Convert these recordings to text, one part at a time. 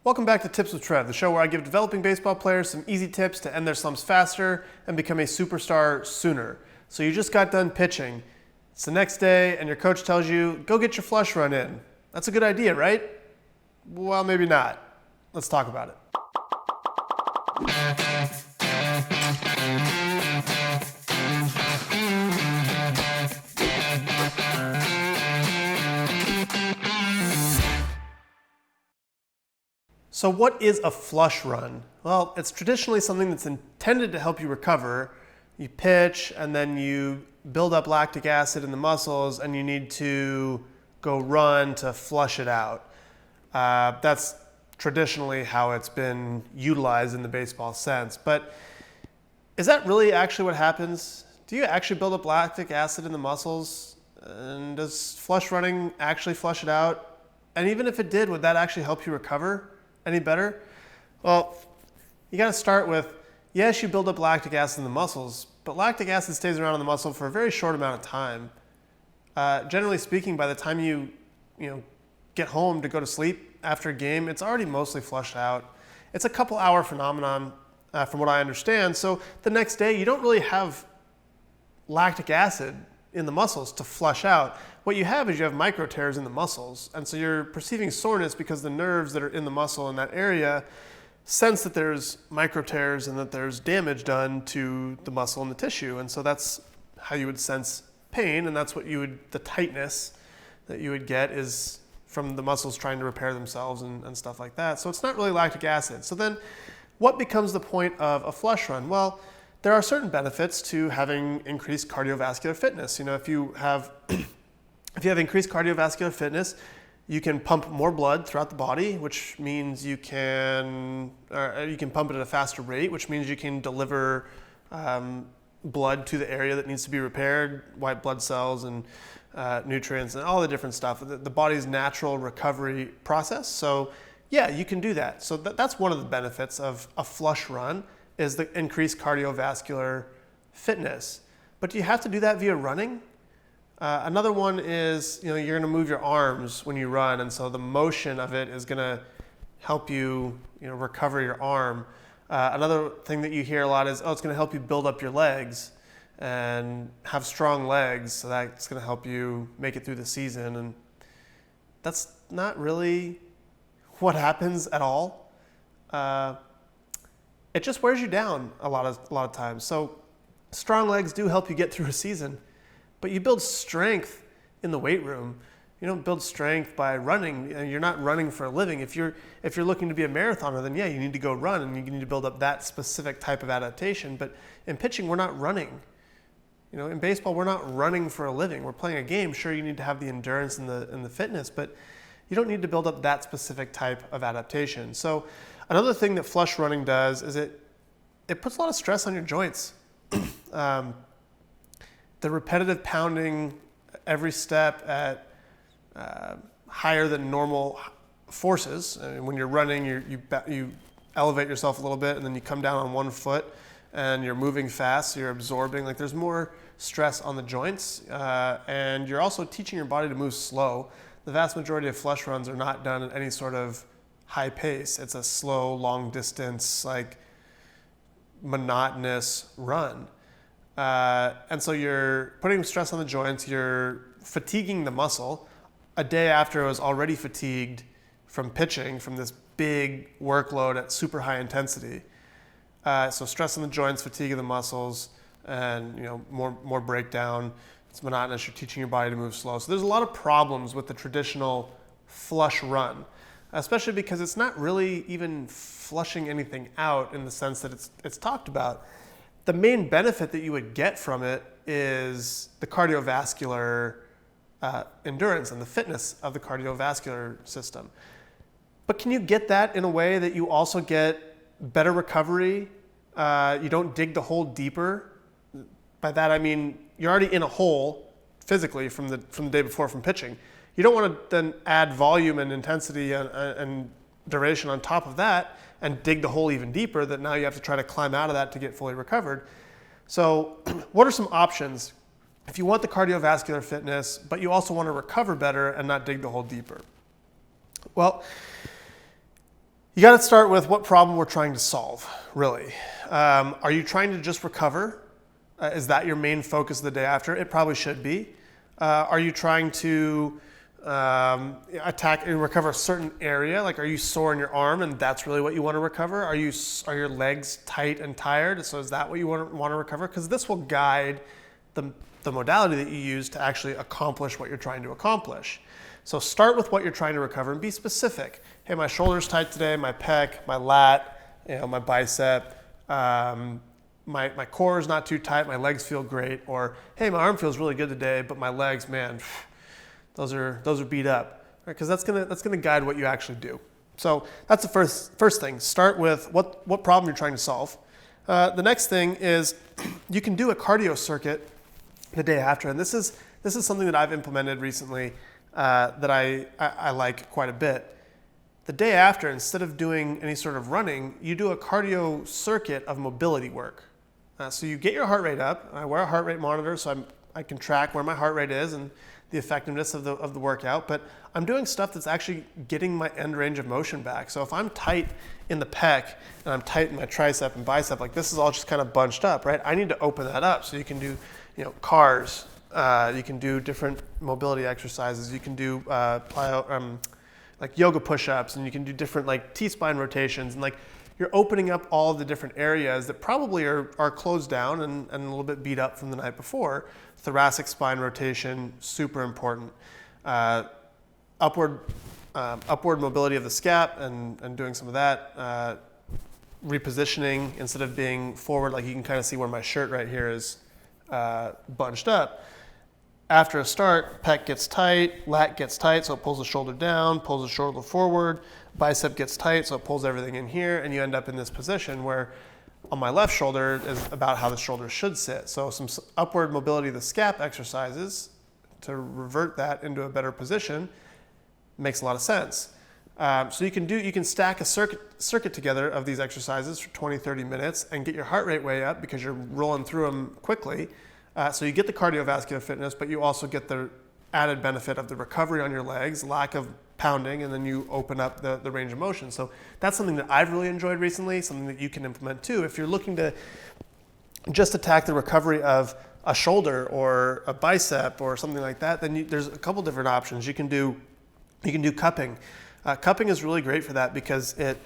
Welcome back to Tips with Trev, the show where I give developing baseball players some easy tips to end their slumps faster and become a superstar sooner. So you just got done pitching. It's the next day and your coach tells you, go get your flush run in. That's a good idea, right? Well, maybe not. Let's talk about it. So what is a flush run? Well, it's traditionally something that's intended to help you recover. You pitch and then you build up lactic acid in the muscles and you need to go run to flush it out. That's traditionally how it's been utilized in the baseball sense. But is that really actually what happens? Do you actually build up lactic acid in the muscles? And does flush running actually flush it out? And even if it did, would that actually help you recover any better? Well, you got to start with, yes, you build up lactic acid in the muscles, but lactic acid stays around in the muscle for a very short amount of time. Generally speaking, by the time you get home to go to sleep after a game, it's already mostly flushed out. It's a couple hour phenomenon from what I understand. So the next day, you don't really have lactic acid in the muscles to flush out. What you have is you have micro tears in the muscles. And so you're perceiving soreness because the nerves that are in the muscle in that area sense that there's micro tears and that there's damage done to the muscle and the tissue. And so that's how you would sense pain. And that's what the tightness that you would get is from the muscles trying to repair themselves and stuff like that. So it's not really lactic acid. So then what becomes the point of a flush run? Well, there are certain benefits to having increased cardiovascular fitness. If you have increased cardiovascular fitness, you can pump more blood throughout the body, which means you can pump it at a faster rate, which means you can deliver blood to the area that needs to be repaired, white blood cells and nutrients and all the different stuff, the body's natural recovery process. So yeah, you can do that. So that's one of the benefits of a flush run, is the increased cardiovascular fitness. But do you have to do that via running? Another one is, you're going to move your arms when you run, and so the motion of it is going to help you, recover your arm. Another thing that you hear a lot is, it's going to help you build up your legs and have strong legs, so that's going to help you make it through the season. And that's not really what happens at all. It just wears you down a lot of times. So strong legs do help you get through a season, but you build strength in the weight room. You don't build strength by running. You're not running for a living. If you're looking to be a marathoner, then yeah, you need to go run and you need to build up that specific type of adaptation. But in pitching, we're not running. In baseball, we're not running for a living. We're playing a game. Sure, you need to have the endurance and the fitness, but you don't need to build up that specific type of adaptation. So another thing that flush running does is it puts a lot of stress on your joints. The repetitive pounding every step at higher than normal forces. When you're running, you elevate yourself a little bit and then you come down on one foot and you're moving fast, so you're absorbing. There's more stress on the joints, and you're also teaching your body to move slow. The vast majority of flush runs are not done at any sort of high pace. It's a slow, long distance, monotonous run. And so you're putting stress on the joints, you're fatiguing the muscle a day after it was already fatigued from pitching, from this big workload at super high intensity. So stress on the joints, fatigue of the muscles, and more breakdown. It's monotonous, you're teaching your body to move slow. So there's a lot of problems with the traditional flush run, especially because it's not really even flushing anything out in the sense that it's talked about. The main benefit that you would get from it is the cardiovascular endurance and the fitness of the cardiovascular system. But can you get that in a way that you also get better recovery? You don't dig the hole deeper. By that I mean you're already in a hole physically from the day before from pitching. You don't want to then add volume and intensity and duration on top of that and dig the hole even deeper, that now you have to try to climb out of that to get fully recovered. So what are some options if you want the cardiovascular fitness, but you also want to recover better and not dig the hole deeper? Well, You got to start with what problem we're trying to solve, really. Are you trying to just recover? Is that your main focus the day after? It probably should be. Are you trying to attack and recover a certain area? Like, are you sore in your arm and that's really what you want to recover? Are your legs tight and tired? So is that what you want to recover? Because this will guide the modality that you use to actually accomplish what you're trying to accomplish. So start with what you're trying to recover and be specific. Hey, my shoulder's tight today, my pec, my lat, my bicep, my core is not too tight, my legs feel great, or hey, my arm feels really good today, but my legs, man, those are beat up. Because that's gonna guide what you actually do. So that's the first thing. Start with what problem you're trying to solve. The next thing is you can do a cardio circuit the day after, and this is something that I've implemented recently that I like quite a bit. The day after, instead of doing any sort of running, you do a cardio circuit of mobility work. So you get your heart rate up. I wear a heart rate monitor so I can track where my heart rate is and the effectiveness of the workout, but I'm doing stuff that's actually getting my end range of motion back. So if I'm tight in the pec and I'm tight in my tricep and bicep, like this is all just kind of bunched up, right? I need to open that up so you can do, cars, you can do different mobility exercises, you can do like yoga push-ups, and you can do different like T-spine rotations, and like you're opening up all the different areas that probably are closed down and a little bit beat up from the night before. Thoracic spine rotation, super important. Upward mobility of the scap and doing some of that. Repositioning, instead of being forward, like you can kind of see where my shirt right here is bunched up. After a start, pec gets tight, lat gets tight, so it pulls the shoulder down, pulls the shoulder forward, bicep gets tight, so it pulls everything in here, and you end up in this position where on my left shoulder is about how the shoulder should sit. So some upward mobility of the scap exercises to revert that into a better position makes a lot of sense. So you can stack a circuit together of these exercises for 20, 30 minutes and get your heart rate way up because you're rolling through them quickly. So you get the cardiovascular fitness, but you also get the added benefit of the recovery on your legs, lack of pounding, and then you open up the range of motion. So that's something that I've really enjoyed recently, something that you can implement too. If you're looking to just attack the recovery of a shoulder or a bicep or something like that, then there's a couple different options. You can do cupping. Cupping is really great for that because it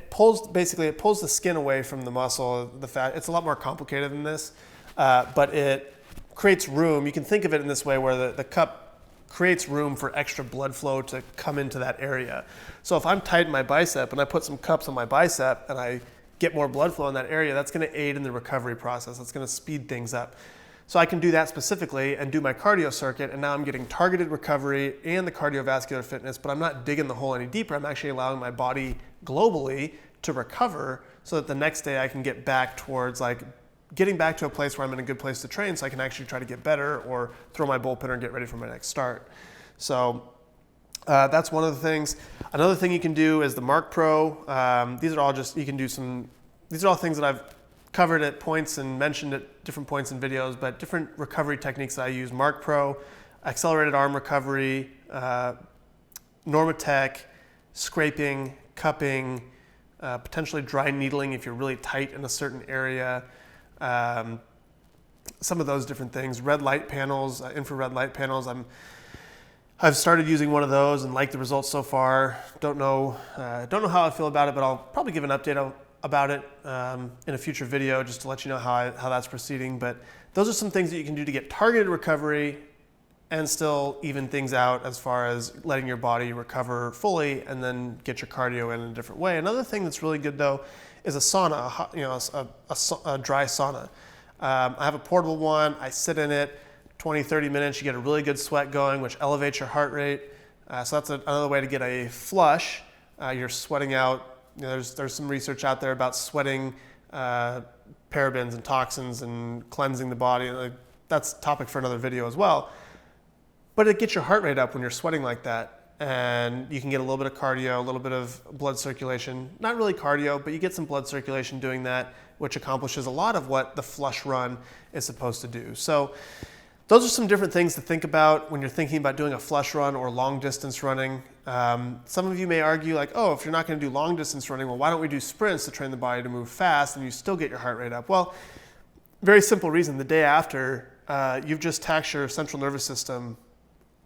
pulls the skin away from the muscle, the fat. It's a lot more complicated than this. But it creates room. You can think of it in this way where the cup creates room for extra blood flow to come into that area. So if I'm tight in my bicep and I put some cups on my bicep and I get more blood flow in that area, that's going to aid in the recovery process. That's going to speed things up. So I can do that specifically and do my cardio circuit, and now I'm getting targeted recovery and the cardiovascular fitness, but I'm not digging the hole any deeper. I'm actually allowing my body globally to recover so that the next day I can get back towards getting back to a place where I'm in a good place to train so I can actually try to get better or throw my bullpen or get ready for my next start. So that's one of the things. Another thing you can do is the Mark Pro. These are all things that I've covered at points and mentioned at different points in videos, but different recovery techniques that I use. Mark Pro, accelerated arm recovery, Normatec, scraping, cupping, potentially dry needling if you're really tight in a certain area. Some of those different things. Red light panels, infrared light panels. I've started using one of those and like the results so far. Don't know how I feel about it, but I'll probably give an update about it in a future video just to let you know how that's proceeding. But those are some things that you can do to get targeted recovery and still even things out as far as letting your body recover fully and then get your cardio in a different way. Another thing that's really good though is a sauna, a dry sauna. I have a portable one. I sit in it 20, 30 minutes. You get a really good sweat going, which elevates your heart rate. So that's another way to get a flush. You're sweating out. There's some research out there about sweating parabens and toxins and cleansing the body. That's a topic for another video as well. But it gets your heart rate up when you're sweating like that. And you can get a little bit of cardio, a little bit of blood circulation. Not really cardio, but you get some blood circulation doing that, which accomplishes a lot of what the flush run is supposed to do. So those are some different things to think about when you're thinking about doing a flush run or long distance running. Some of you may argue like, oh, if you're not going to do long distance running, well, why don't we do sprints to train the body to move fast and you still get your heart rate up? Well, very simple reason. The day after, you've just taxed your central nervous system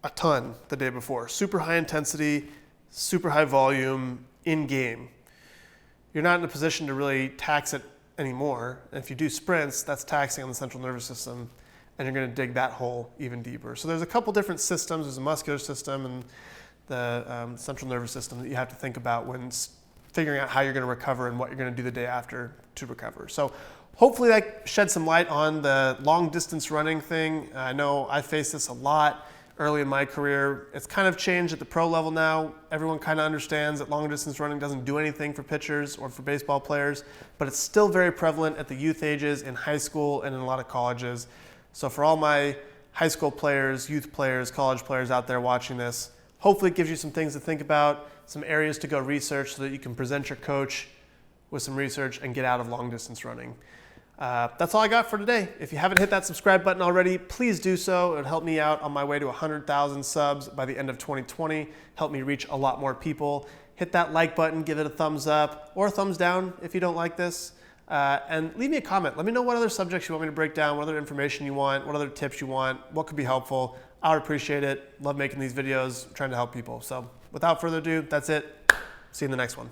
a ton the day before. Super high intensity, super high volume, in game. You're not in a position to really tax it anymore. And if you do sprints, that's taxing on the central nervous system, and you're going to dig that hole even deeper. So there's a couple different systems. There's a muscular system and the central nervous system that you have to think about when figuring out how you're going to recover and what you're going to do the day after to recover. So hopefully that sheds some light on the long distance running thing. I know I faced this a lot early in my career. It's kind of changed at the pro level now. Everyone kind of understands that long distance running doesn't do anything for pitchers or for baseball players, but it's still very prevalent at the youth ages, in high school and in a lot of colleges. So for all my high school players, youth players, college players out there watching this, hopefully it gives you some things to think about, some areas to go research so that you can present your coach with some research and get out of long distance running. That's all I got for today. If you haven't hit that subscribe button already, please do so. It would help me out on my way to 100,000 subs by the end of 2020, help me reach a lot more people. Hit that like button, give it a thumbs up or a thumbs down if you don't like this. And leave me a comment. Let me know what other subjects you want me to break down, what other information you want, what other tips you want, what could be helpful. I would appreciate it. Love making these videos, trying to help people. So without further ado, that's it. See you in the next one.